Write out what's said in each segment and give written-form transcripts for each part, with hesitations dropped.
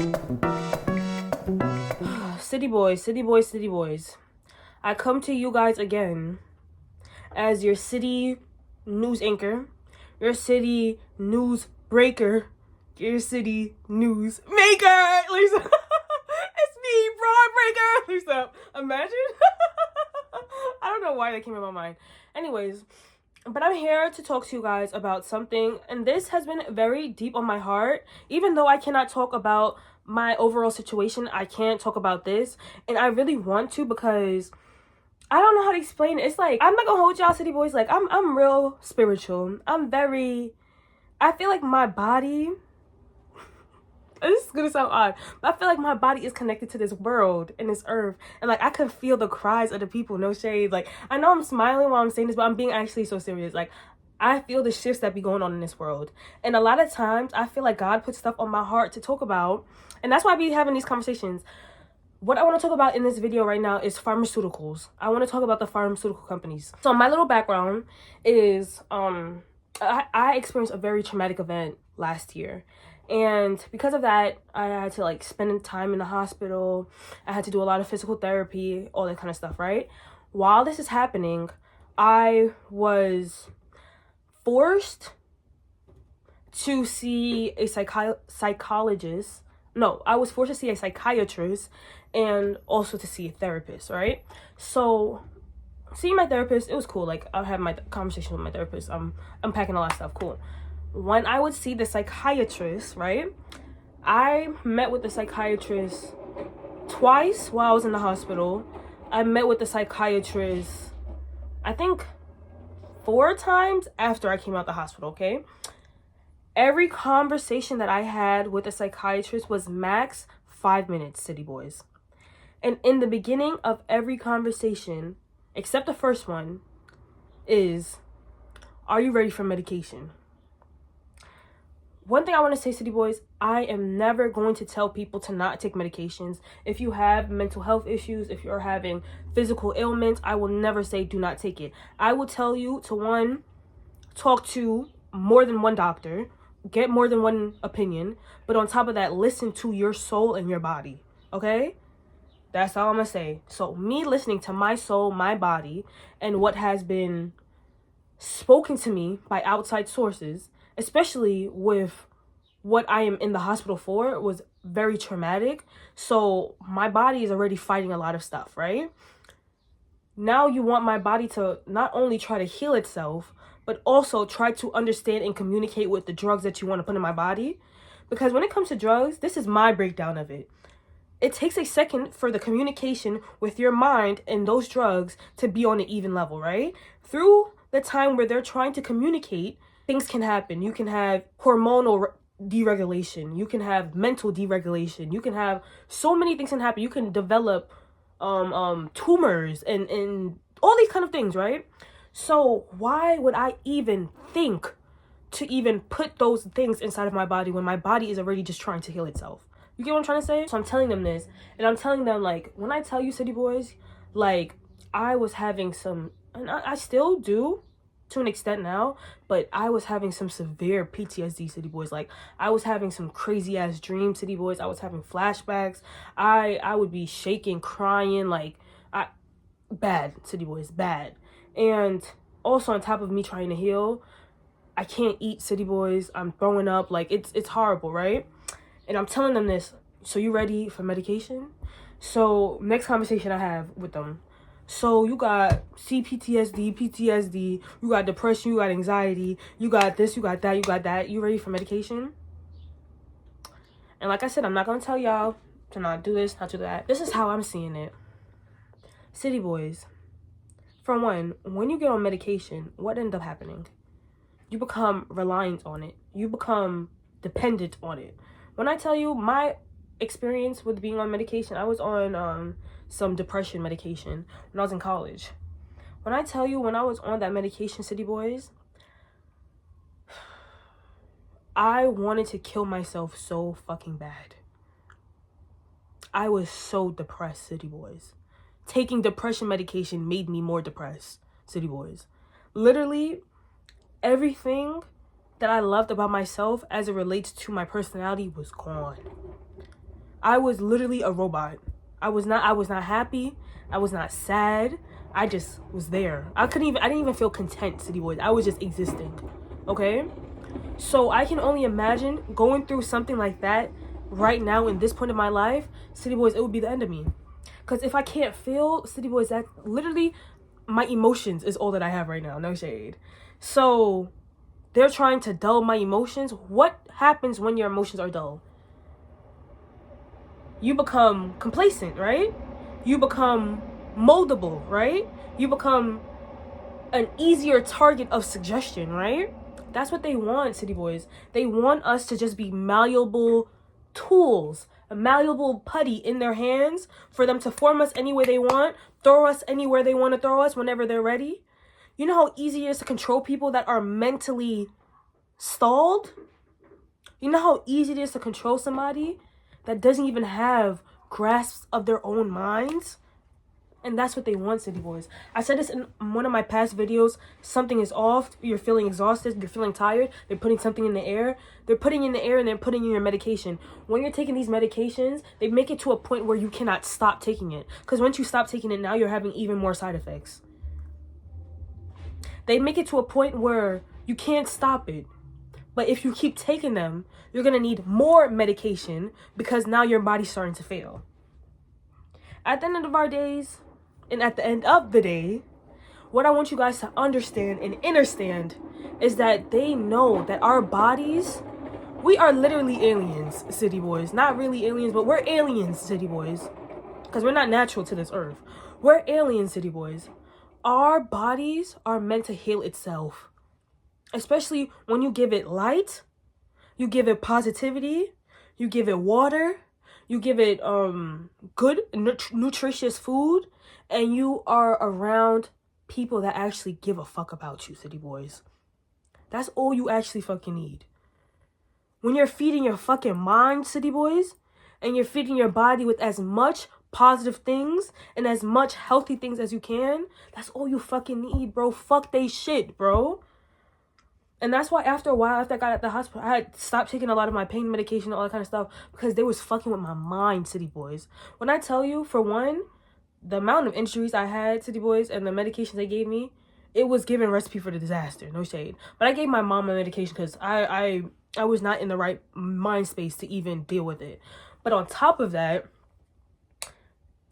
City boys, city boys, city boys. I come to you guys again as your city news anchor, your city news breaker, your city news maker. Lisa. It's me, broad breaker. Lisa, imagine. I don't know why that came in my mind. Anyways, but I'm here to talk to you guys about something, and this has been very deep on my heart. Even though I cannot talk about my overall situation, I can't talk about this, and I really want to because I don't know how to explain it. It's like, I'm not gonna hold y'all, city boys. Like, I'm real spiritual. I feel like my body, this is gonna sound odd, but I feel like my body is connected to this world and this earth, and like I can feel the cries of the people. No shade. Like, I know I'm smiling while I'm saying this, but I'm being actually so serious. Like, I feel the shifts that be going on in this world, and a lot of times I feel like God puts stuff on my heart to talk about, and that's why I be having these conversations. What I want to talk about in this video right now is pharmaceuticals. I want to talk about the pharmaceutical companies. So my little background is I experienced a very traumatic event last year. And because of that, I had to like spend time in the hospital. I had to do a lot of physical therapy, all that kind of stuff, right? While this is happening, I was forced to see a psychologist. No, I was forced to see a psychiatrist and also to see a therapist, right? So seeing my therapist, it was cool. Like, I had my conversation with my therapist. I'm unpacking a lot of stuff. Cool. When I would see the psychiatrist, right, I met with the psychiatrist twice while I was in the hospital. I met with the psychiatrist, I think 4 times after I came out the hospital, okay? Every conversation that I had with a psychiatrist was max 5 minutes, city boys. And in the beginning of every conversation, except the first one, is, are you ready for medication? One thing I want to say, city boys, I am never going to tell people to not take medications. If you have mental health issues, if you're having physical ailments, I will never say do not take it. I will tell you to, one, talk to more than one doctor, get more than one opinion, but on top of that, listen to your soul and your body, okay? That's all I'm gonna say. So me listening to my soul, my body, and what has been spoken to me by outside sources, especially with what I am in the hospital for, was very traumatic. So my body is already fighting a lot of stuff, right? Now you want my body to not only try to heal itself, but also try to understand and communicate with the drugs that you want to put in my body. Because when it comes to drugs, this is my breakdown of it. It takes a second for the communication with your mind and those drugs to be on an even level, right? Through the time where they're trying to communicate, things can happen. You can have hormonal deregulation. You can have mental deregulation. You can have so many things can happen. You can develop tumors and all these kind of things, right? So why would I even think to even put those things inside of my body when my body is already just trying to heal itself? You get what I'm trying to say? So I'm telling them this, and I'm telling them, like, when I tell you, city boys, like, I was having some, and I still do to an extent now, but I was having some severe PTSD, city boys. Like, I was having some crazy ass dreams, city boys. I was having flashbacks. I would be shaking, crying, like, bad, city boys, bad. And also on top of me trying to heal, I can't eat, city boys. I'm throwing up. Like, it's horrible, right? And I'm telling them this. So you ready for medication? So next conversation I have with them. So you got CPTSD, PTSD, you got depression, you got anxiety, you got this, you got that, you got that. You ready for medication? And like I said, I'm not going to tell y'all to not do this, not do that. This is how I'm seeing it. City boys, for one, when you get on medication, what ends up happening? You become reliant on it. You become dependent on it. When I tell you my experience with being on medication, I was on some depression medication when I was in college. When I tell you, when I was on that medication, city boys, I wanted to kill myself so fucking bad. I was so depressed, city boys. Taking depression medication made me more depressed, city boys. Literally, everything that I loved about myself as it relates to my personality was gone. I was literally a robot. I was not happy. I was not sad. I just was there. I didn't even feel content, City Boys. I was just existing. Okay? So I can only imagine going through something like that right now in this point of my life, City Boys, it would be the end of me. Because if I can't feel, City Boys, that literally my emotions is all that I have right now. No shade. So they're trying to dull my emotions. What happens when your emotions are dull? You become complacent, right? You become moldable, right? You become an easier target of suggestion, right? That's what they want, City Boys. They want us to just be malleable tools, a malleable putty in their hands for them to form us any way they want, throw us anywhere they want to throw us whenever they're ready. You know how easy it is to control people that are mentally stalled? You know how easy it is to control somebody that doesn't even have grasps of their own minds? And that's what they want, City Boys. I said this in one of my past videos. Something is off. You're feeling exhausted. You're feeling tired. They're putting something in the air. They're putting in the air and they're putting in your medication. When you're taking these medications, they make it to a point where you cannot stop taking it. Because once you stop taking it, now you're having even more side effects. They make it to a point where you can't stop it. But if you keep taking them, you're going to need more medication because now your body's starting to fail. At the end of our days, and at the end of the day, what I want you guys to understand and understand is that they know that our bodies, we are literally aliens, City Boys. Not really aliens, but we're aliens, City Boys. Because we're not natural to this earth. We're aliens, City Boys. Our bodies are meant to heal itself. Especially when you give it light, you give it positivity, you give it water, you give it good, nutritious food, and you are around people that actually give a fuck about you, City Boys. That's all you actually fucking need. When you're feeding your fucking mind, City Boys, and you're feeding your body with as much positive things and as much healthy things as you can, that's all you fucking need, bro. Fuck they shit, bro. And that's why after a while, after I got at the hospital, I had stopped taking a lot of my pain medication and all that kind of stuff because they was fucking with my mind, City Boys. When I tell you, for one, the amount of injuries I had, City Boys, and the medications they gave me, it was giving recipe for the disaster. No shade. But I gave my mom a medication because I was not in the right mind space to even deal with it. But on top of that,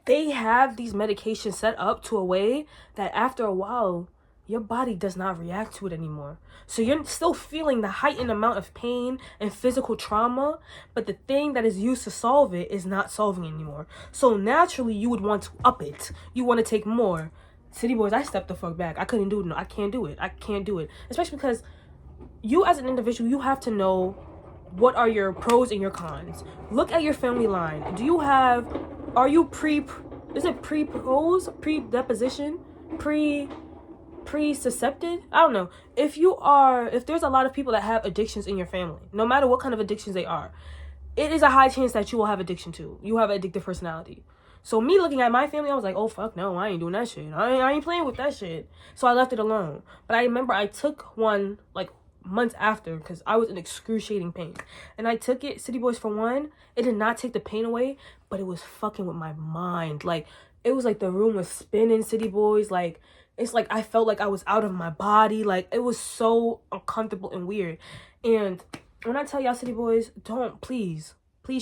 they have these medications set up to a way that after a while, your body does not react to it anymore. So you're still feeling the heightened amount of pain and physical trauma, but the thing that is used to solve it is not solving anymore. So naturally, you would want to up it. You want to take more. City Boys, I stepped the fuck back. I couldn't do it. No, I can't do it. I can't do it. Especially because you as an individual, you have to know what are your pros and your cons. Look at your family line. Are you pre-pose, pre-deposition, pre-suscepted? I don't know. If there's a lot of people that have addictions in your family, no matter what kind of addictions they are, it is a high chance that you will have addiction to. You have an addictive personality. So me looking at my family, I was like, oh fuck no, I ain't doing that shit. I ain't playing with that shit. So I left it alone. But I remember I took one like months after because I was in excruciating pain. And I took it, City Boys, for one, it did not take the pain away, but it was fucking with my mind. Like, it was like the room was spinning, City Boys. Like, it's like I felt like I was out of my body. Like, it was so uncomfortable and weird. And when I tell y'all, City Boys, please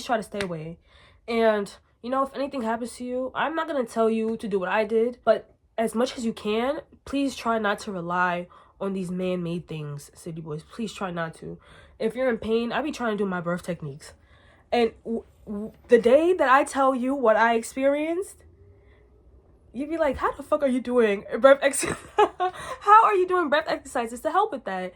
try to stay away. And, you know, if anything happens to you, I'm not going to tell you to do what I did. But as much as you can, please try not to rely on these man-made things, City Boys. Please try not to. If you're in pain, I be trying to do my birth techniques. And the day that I tell you what I experienced, you'd be like, how the fuck are you doing breath exercise? How are you doing breath exercises to help with that?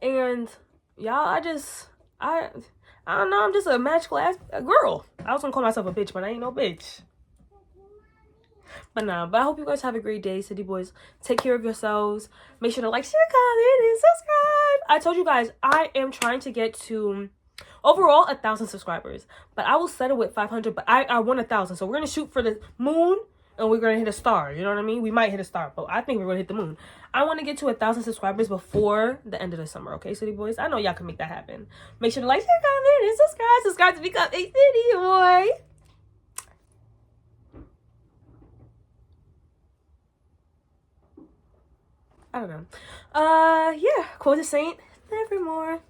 And y'all, I don't know, I'm just a magical ass girl. I was gonna call myself a bitch, but I ain't no bitch. But I hope you guys have a great day, City Boys. Take care of yourselves. Make sure to like, share, comment, and subscribe. I told you guys, I am trying to get to overall 1,000 subscribers. But I will settle with 500, but I want 1,000. So we're going to shoot for the moon, and we're going to hit a star. You know what I mean? We might hit a star, but I think we're going to hit the moon. I want to get to 1,000 subscribers before the end of the summer, okay, City Boys? I know y'all can make that happen. Make sure to like, share, comment, and subscribe. Subscribe to become a City Boy. I don't know. Yeah, quote the saint, nevermore.